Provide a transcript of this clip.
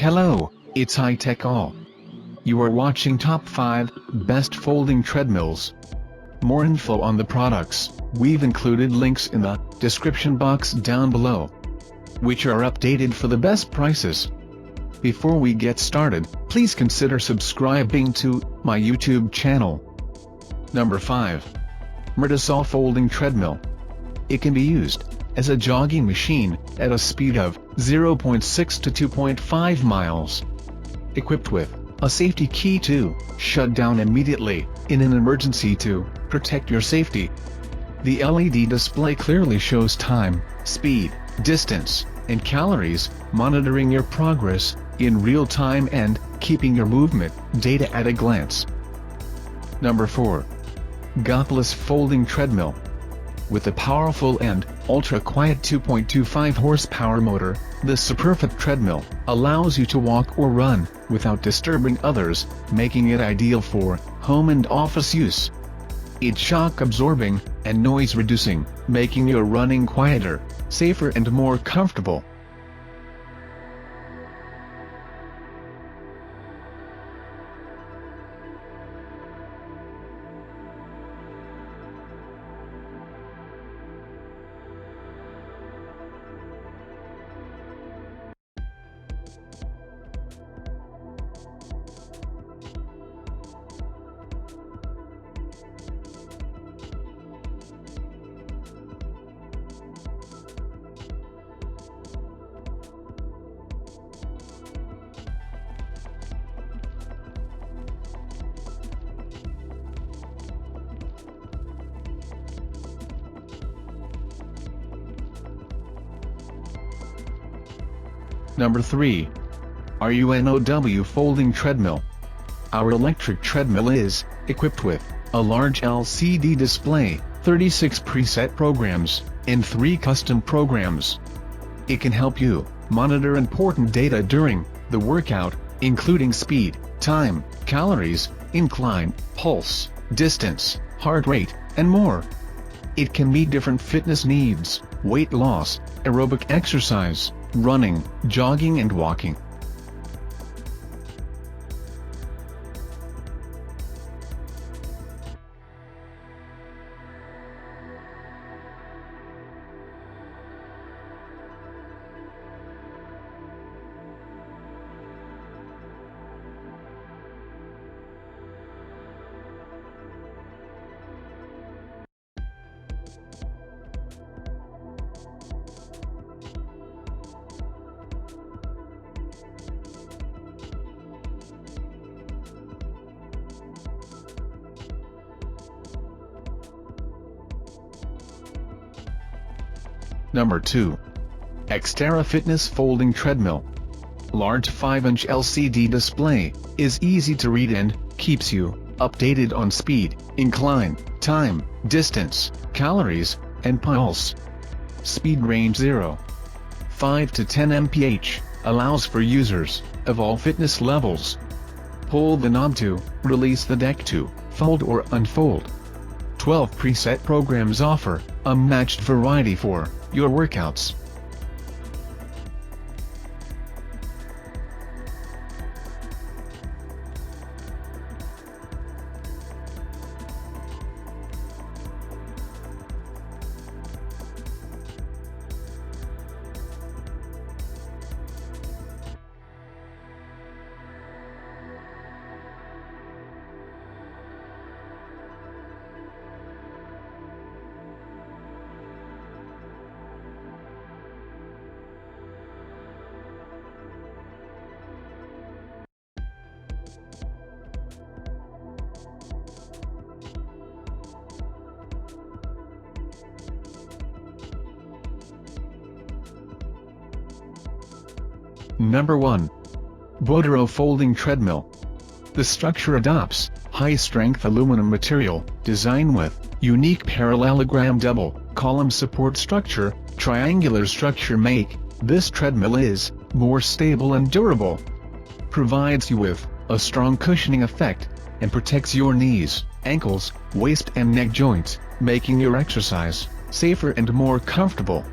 Hello, it's High Tech All. You are watching Top 5 Best Folding Treadmills. More info on the products, we've included links in the description box down below, which are updated for the best prices. Before we get started, please consider subscribing to my YouTube channel. Number 5. Mirta Saw Folding Treadmill. It can be used as a jogging machine at a speed of 0.6 to 2.5 miles. Equipped with a safety key to shut down immediately in an emergency to protect your safety. The LED display clearly shows time, speed, distance, and calories, monitoring your progress in real time and keeping your movement data at a glance. Number 4. Gothless Folding Treadmill. With a powerful and ultra-quiet 2.25 horsepower motor, this perfect treadmill allows you to walk or run without disturbing others, making it ideal for home and office use. It's shock-absorbing and noise-reducing, making your running quieter, safer and more comfortable. Number 3. Ouruno Folding Treadmill. Our electric treadmill is equipped with a large LCD display, 36 preset programs, and 3 custom programs. It can help you monitor important data during the workout, including speed, time, calories, incline, pulse, distance, heart rate, and more. It can meet different fitness needs: weight loss, aerobic exercise, running, jogging and walking. Number 2. Xterra Fitness Folding Treadmill. Large 5-inch LCD display, is easy to read and keeps you updated on speed, incline, time, distance, calories, and pulse. Speed range 0.5 to 10 mph, allows for users of all fitness levels. Pull the knob to release the deck to fold or unfold. 12 preset programs offer a matched variety for your workouts. Number 1. Ouruno Folding Treadmill. The structure adopts high-strength aluminum material, designed with unique parallelogram double-column support structure. Triangular structure make this treadmill is more stable and durable. Provides you with a strong cushioning effect, and protects your knees, ankles, waist and neck joints, making your exercise safer and more comfortable.